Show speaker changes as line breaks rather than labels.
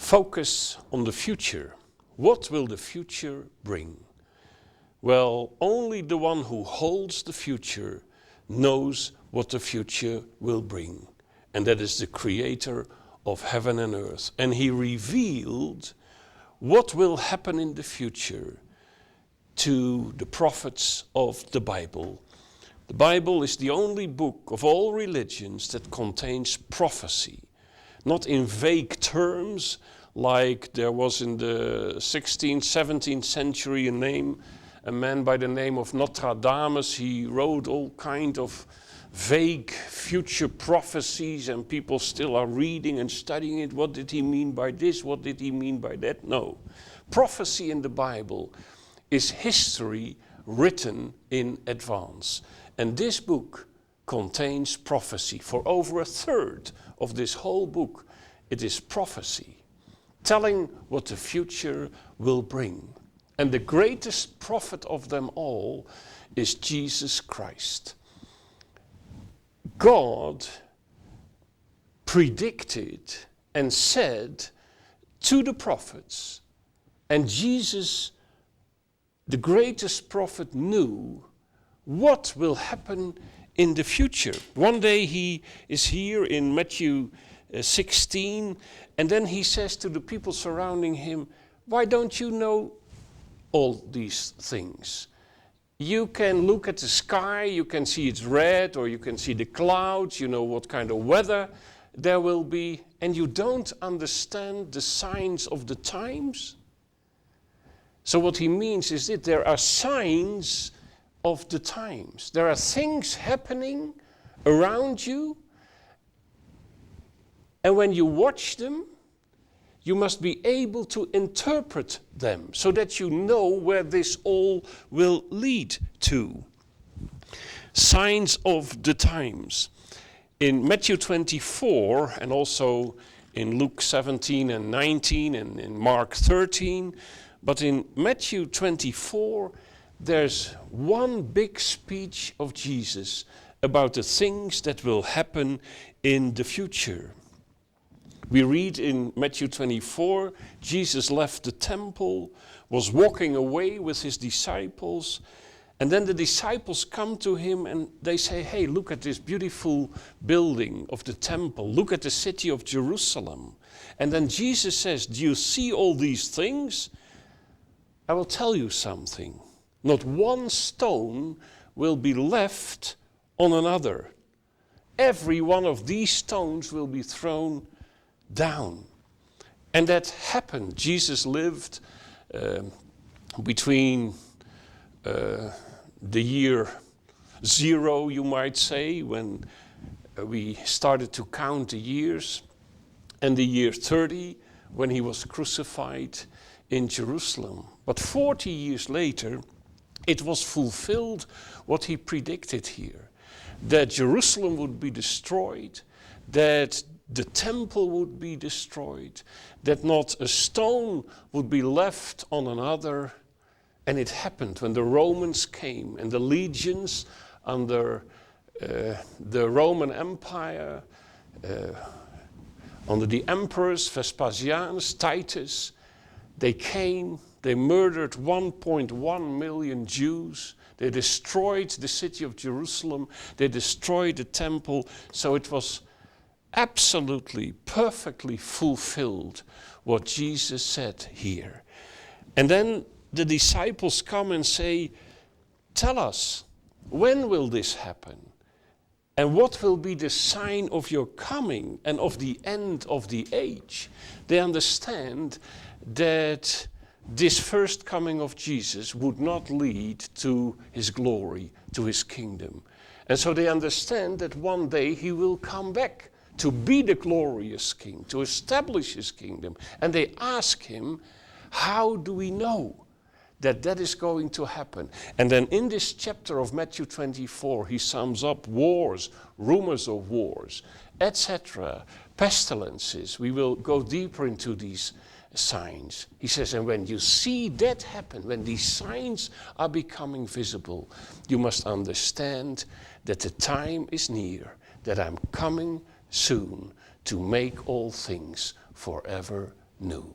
focus on the future. What will the future bring? Well, only the one who holds the future knows what the future will bring. And that is the creator of heaven and earth. And he revealed what will happen in the future to the prophets of the Bible. The Bible is the only book of all religions that contains prophecy. Not in vague terms, like there was in the 16th, 17th century a man by the name of Nostradamus. He wrote all kind of vague future prophecies, and people still are reading and studying it. What did he mean by this? What did he mean by that? No. Prophecy in the Bible is history written in advance. And this book contains prophecy. For over a third of this whole book, it is prophecy, telling what the future will bring. And the greatest prophet of them all is Jesus Christ. God predicted and said to the prophets, and Jesus, the greatest prophet, knew what will happen in the future. One day he is here in Matthew 16, and then he says to the people surrounding him, why don't you know all these things? You can look at the sky, you can see it's red, or you can see the clouds, you know what kind of weather there will be, and you don't understand the signs of the times? So what he means is that there are signs of the times. There are things happening around you, and when you watch them, you must be able to interpret them so that you know where this all will lead to. Signs of the times. In Matthew 24 and also in Luke 17 and 19 and in Mark 13, but in Matthew 24 there's one big speech of Jesus about the things that will happen in the future. We read in Matthew 24, Jesus left the temple, was walking away with his disciples, and then the disciples come to him and they say, hey, look at this beautiful building of the temple, look at the city of Jerusalem. And then Jesus says, do you see all these things? I will tell you something. Not one stone will be left on another. Every one of these stones will be thrown down. And that happened. Jesus lived between the year 0, you might say, when we started to count the years, and the year 30, when he was crucified in Jerusalem. But 40 years later, it was fulfilled what he predicted here, that Jerusalem would be destroyed, that the temple would be destroyed, that not a stone would be left on another. And it happened when the Romans came and the legions under the Roman Empire, under the emperors, Vespasianus, Titus. They came, they murdered 1.1 million Jews. They destroyed the city of Jerusalem. They destroyed the temple. So it was absolutely, perfectly fulfilled what Jesus said here. And then the disciples come and say, tell us, when will this happen? And what will be the sign of your coming and of the end of the age? They understand that this first coming of Jesus would not lead to his glory, to his kingdom. And so they understand that one day he will come back to be the glorious king, to establish his kingdom. And they ask him, how do we know that that is going to happen? And then in this chapter of Matthew 24, he sums up wars, rumors of wars, etc., pestilences. We will go deeper into these signs. He says, and when you see that happen, when these signs are becoming visible, you must understand that the time is near, that I'm coming soon to make all things forever knew.